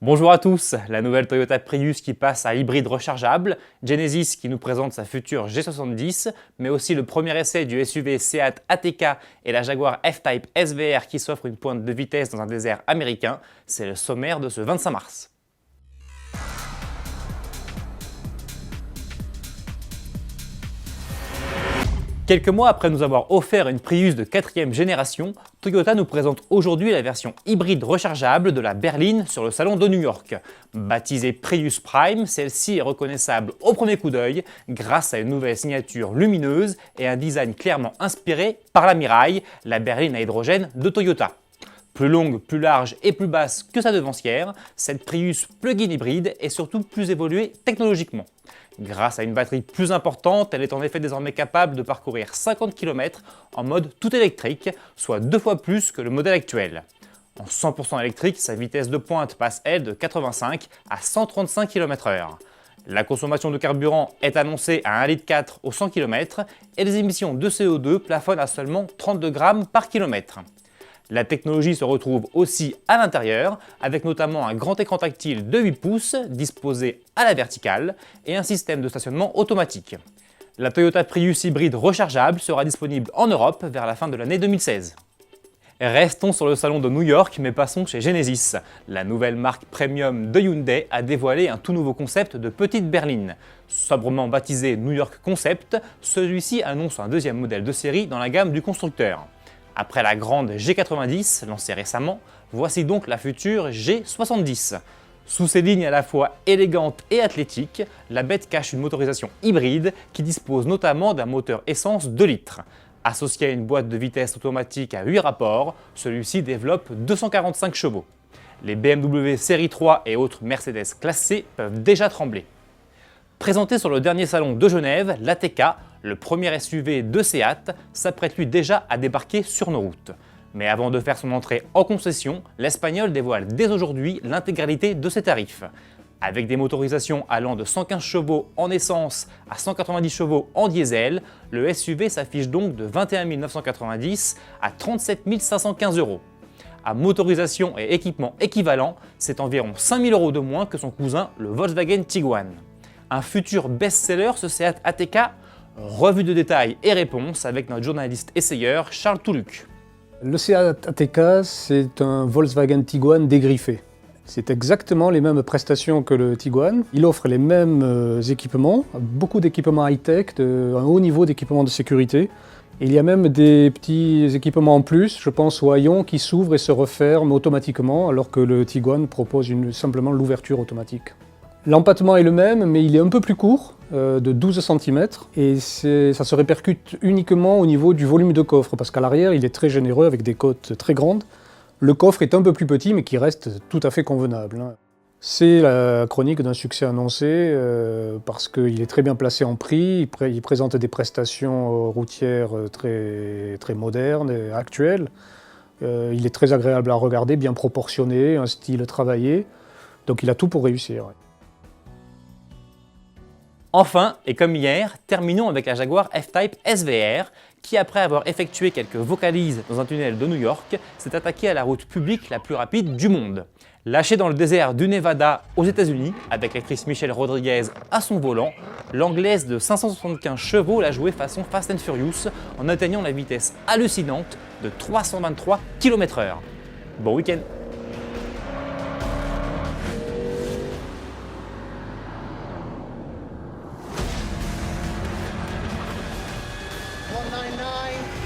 Bonjour à tous, la nouvelle Toyota Prius qui passe à hybride rechargeable, Genesis qui nous présente sa future G70, mais aussi le premier essai du SUV Seat ATK et la Jaguar F-Type SVR qui s'offre une pointe de vitesse dans un désert américain, c'est le sommaire de ce 25 mars. Quelques mois après nous avoir offert une Prius de 4e génération, Toyota nous présente aujourd'hui la version hybride rechargeable de la berline sur le salon de New York. Baptisée Prius Prime, celle-ci est reconnaissable au premier coup d'œil grâce à une nouvelle signature lumineuse et un design clairement inspiré par la Mirai, la berline à hydrogène de Toyota. Plus longue, plus large et plus basse que sa devancière, cette Prius plug-in hybride est surtout plus évoluée technologiquement. Grâce à une batterie plus importante, elle est en effet désormais capable de parcourir 50 km en mode tout électrique, soit 2 fois plus que le modèle actuel. En 100% électrique, sa vitesse de pointe passe elle de 85 à 135 km/h. La consommation de carburant est annoncée à 1,4 litre au 100 km et les émissions de CO2 plafonnent à seulement 32 grammes par kilomètre. La technologie se retrouve aussi à l'intérieur, avec notamment un grand écran tactile de 8 pouces disposé à la verticale et un système de stationnement automatique. La Toyota Prius hybride rechargeable sera disponible en Europe vers la fin de l'année 2016. Restons sur le salon de New York, mais passons chez Genesis. La nouvelle marque premium de Hyundai a dévoilé un tout nouveau concept de petite berline. Sobrement baptisé New York Concept, celui-ci annonce un deuxième modèle de série dans la gamme du constructeur. Après la grande G90, lancée récemment, voici donc la future G70. Sous ses lignes à la fois élégantes et athlétiques, la bête cache une motorisation hybride qui dispose notamment d'un moteur essence 2 litres. Associé à une boîte de vitesse automatique à 8 rapports, celui-ci développe 245 chevaux. Les BMW Série 3 et autres Mercedes classés peuvent déjà trembler. Présenté sur le dernier salon de Genève, l'ATK, le premier SUV de Seat, s'apprête lui déjà à débarquer sur nos routes. Mais avant de faire son entrée en concession, l'Espagnol dévoile dès aujourd'hui l'intégralité de ses tarifs. Avec des motorisations allant de 115 chevaux en essence à 190 chevaux en diesel, le SUV s'affiche donc de 21 990 à 37 515 €. À motorisation et équipement équivalent, c'est environ 5 000 € de moins que son cousin, le Volkswagen Tiguan. Un futur best-seller, ce Seat ATK? Revue de détails et réponses avec notre journaliste essayeur Charles Touluc. Le Seat ATK, c'est un Volkswagen Tiguan dégriffé. C'est exactement les mêmes prestations que le Tiguan. Il offre les mêmes équipements, beaucoup d'équipements high-tech, un haut niveau d'équipement de sécurité. Il y a même des petits équipements en plus, je pense au haillon qui s'ouvre et se referme automatiquement, alors que le Tiguan propose simplement l'ouverture automatique. L'empattement est le même, mais il est un peu plus court, de 12 cm, et ça se répercute uniquement au niveau du volume de coffre, parce qu'à l'arrière, il est très généreux avec des côtes très grandes. Le coffre est un peu plus petit, mais qui reste tout à fait convenable. C'est la chronique d'un succès annoncé, parce qu'il est très bien placé en prix, il présente des prestations routières très modernes et actuelles. Il est très agréable à regarder, bien proportionné, un style travaillé, donc il a tout pour réussir. Enfin, et comme hier, terminons avec la Jaguar F-Type SVR qui, après avoir effectué quelques vocalises dans un tunnel de New York, s'est attaquée à la route publique la plus rapide du monde. Lâchée dans le désert du Nevada aux États-Unis, avec l'actrice Michelle Rodriguez à son volant, l'anglaise de 575 chevaux l'a jouée façon Fast and Furious en atteignant la vitesse hallucinante de 323 km/h. Bon week-end! $199.